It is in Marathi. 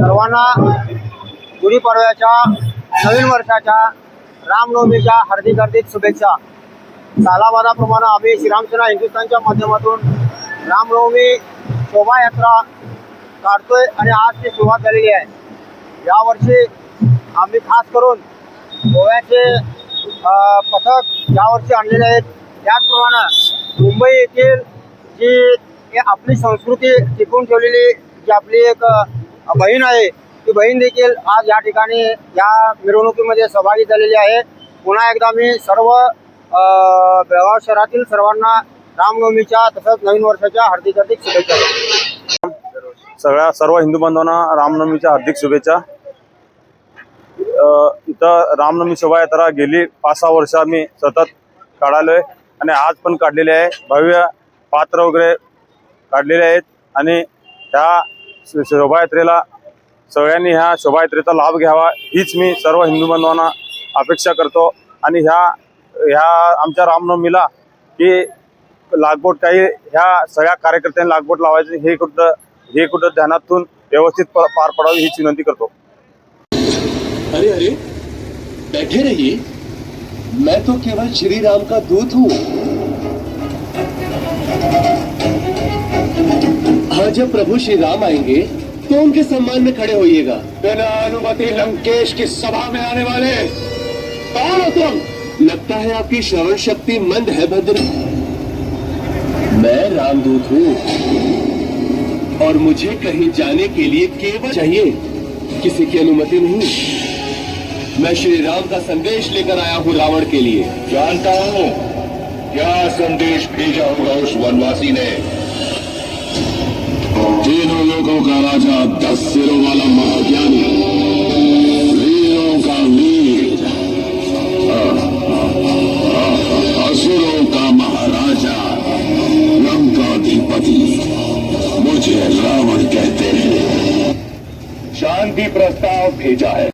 सर्वांना गुढीपाडव्याच्या नवीन वर्षाच्या रामनवमीच्या हार्दिक हार्दिक शुभेच्छा। सालाबादाप्रमाणे आम्ही श्रीरामसेना हिंदुस्थानच्या माध्यमातून रामनवमी शोभायात्रा काढतोय आणि आज ती सुरुवात झालेली आहे। यावर्षी आम्ही खास करून गोव्याचे पथक यावर्षी आणलेले आहेत। त्याचप्रमाणे मुंबई येथील जी आपली संस्कृती टिकवून ठेवलेली जी आपली एक बहीण आहे ती बहीण देखील आज या ठिकाणी या मिरवणुकीमध्ये सहभागी झालेली आहे। पुन्हा एकदा मी सर्व बेळगाव शहरातील सर्वांना रामनवमीच्या तसंच नवीन वर्षाच्या हार्दिक हार्दिक शुभेच्छा। सर्व हिंदू बांधवांना रामनवमीच्या हार्दिक शुभेच्छा। इथं रामनवमी शोभायात्रा गेली 5-6 वर्ष आम्ही सतत काढालोय आणि आज पण काढलेले आहे। भव्य पात्र वगैरे काढलेले आहेत आणि ह्या शोभायात्रेला सगळ्यांनी ह्या शोभायात्रेचा लाभ घ्यावा हीच मी सर्व हिंदू बांधवांना अपेक्षा करतो। आणि ह्या आमच्या रामनवमीला की लागवड काही ह्या सगळ्या कार्यकर्त्यांनी लागवड लावायची हे कुठं ध्यानातून व्यवस्थित पार पडावी हीच विनंती करतो। अरे अरे बैठे रहिए, मैं तो केवल श्री राम का दूत हूँ। हाँ, जब प्रभु श्री राम आएंगे तो उनके सम्मान में खड़े होइएगा। बिना अनुमति लंकेश की सभा में आने वाले कौन हो तुम? लगता है आपकी श्रवण शक्ति मंद है भद्र। मैं रामदूत हूँ और मुझे कहीं जाने के लिए केवल चाहिए, किसी की अनुमति नहीं। मैं श्री राम का संदेश लेकर आया हूँ रावण के लिए। जानता हूँ क्या संदेश भेजा होगा उस वनवासी ने। तीनों लोगों का राजा, 10 सिरों वाला महाज्ञानी, वीरों का वीर, असुरों का महाराजा, लंकाधिपति, मुझे रावण कहते हैं। शांति प्रस्ताव भेजा है।